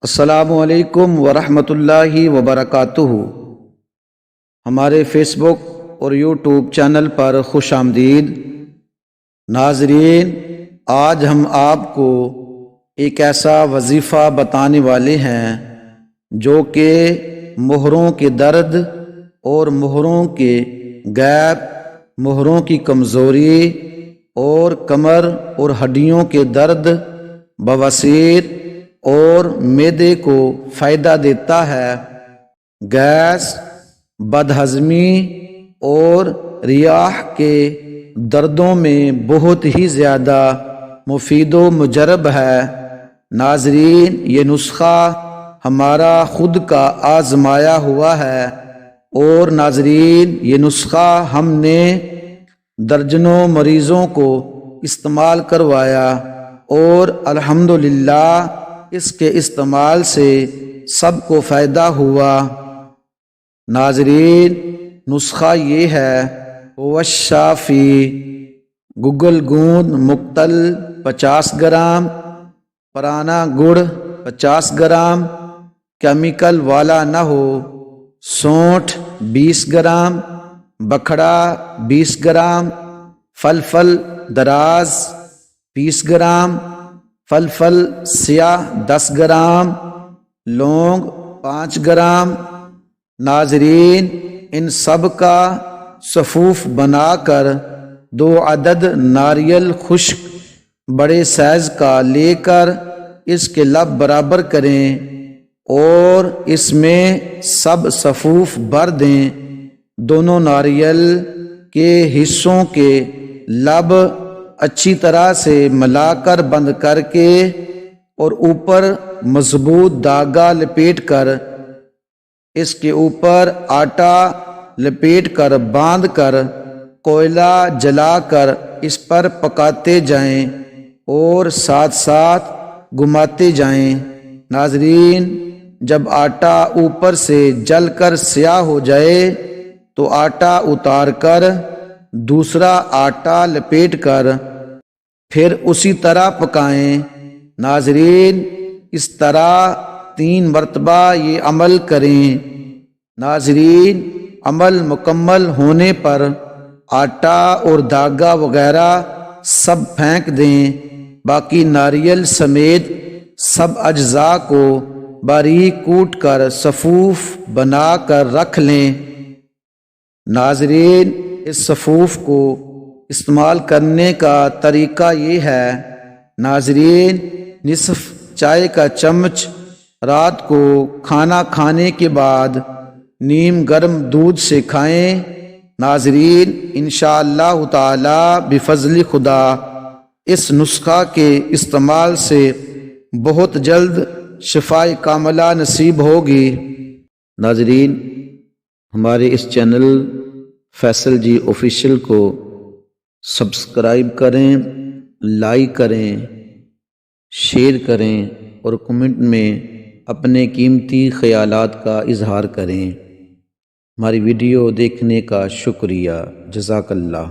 السلام علیکم ورحمۃ اللہ وبرکاتہ۔ ہمارے فیس بک اور یوٹیوب چینل پر خوش آمدید۔ ناظرین، آج ہم آپ کو ایک ایسا وظیفہ بتانے والے ہیں جو کہ مہروں کے درد اور مہروں کے گیپ، مہروں کی کمزوری اور کمر اور ہڈیوں کے درد، بواسیر اور معدے کو فائدہ دیتا ہے۔ گیس، بدہضمی اور ریاح کے دردوں میں بہت ہی زیادہ مفید و مجرب ہے۔ ناظرین، یہ نسخہ ہمارا خود کا آزمایا ہوا ہے اور ناظرین یہ نسخہ ہم نے درجنوں مریضوں کو استعمال کروایا اور الحمدللہ اس کے استعمال سے سب کو فائدہ ہوا۔ ناظرین، نسخہ یہ ہے: والشافی، گگل گوند مکتل 50 گرام، پرانا گڑ 50 گرام، کیمیکل والا نہ ہو، سونٹھ 20 گرام، بکھڑا 20 گرام، فلفل دراز 20 گرام، فلفل سیاہ 10 گرام، لونگ 5 گرام۔ ناظرین، ان سب کا صفوف بنا کر 2 عدد ناریل خشک بڑے سائز کا لے کر اس کے لب برابر کریں اور اس میں سب صفوف بھر دیں۔ دونوں ناریل کے حصوں کے لب اچھی طرح سے ملا کر بند کر کے اور اوپر مضبوط دھاگا لپیٹ کر اس کے اوپر آٹا لپیٹ کر باندھ کر کوئلہ جلا کر اس پر پکاتے جائیں اور ساتھ ساتھ گھماتے جائیں۔ ناظرین، جب آٹا اوپر سے جل کر سیاہ ہو جائے تو آٹا اتار کر دوسرا آٹا لپیٹ کر پھر اسی طرح پکائیں۔ ناظرین، اس طرح 3 مرتبہ یہ عمل کریں۔ ناظرین، عمل مکمل ہونے پر آٹا اور دھاگا وغیرہ سب پھینک دیں۔ باقی ناریل سمیت سب اجزاء کو باریک کوٹ کر صفوف بنا کر رکھ لیں۔ ناظرین، اس صفوف کو استعمال کرنے کا طریقہ یہ ہے: ناظرین، نصف چائے کا چمچ رات کو کھانا کھانے کے بعد نیم گرم دودھ سے کھائیں۔ ناظرین، انشاءاللہ تعالی بفضل خدا اس نسخہ کے استعمال سے بہت جلد شفائے کاملہ نصیب ہوگی۔ ناظرین، ہمارے اس چینل فیصل جی آفیشیل کو سبسکرائب کریں، لائک کریں، شیئر کریں اور کمنٹ میں اپنے قیمتی خیالات کا اظہار کریں۔ ہماری ویڈیو دیکھنے کا شکریہ۔ جزاک اللہ۔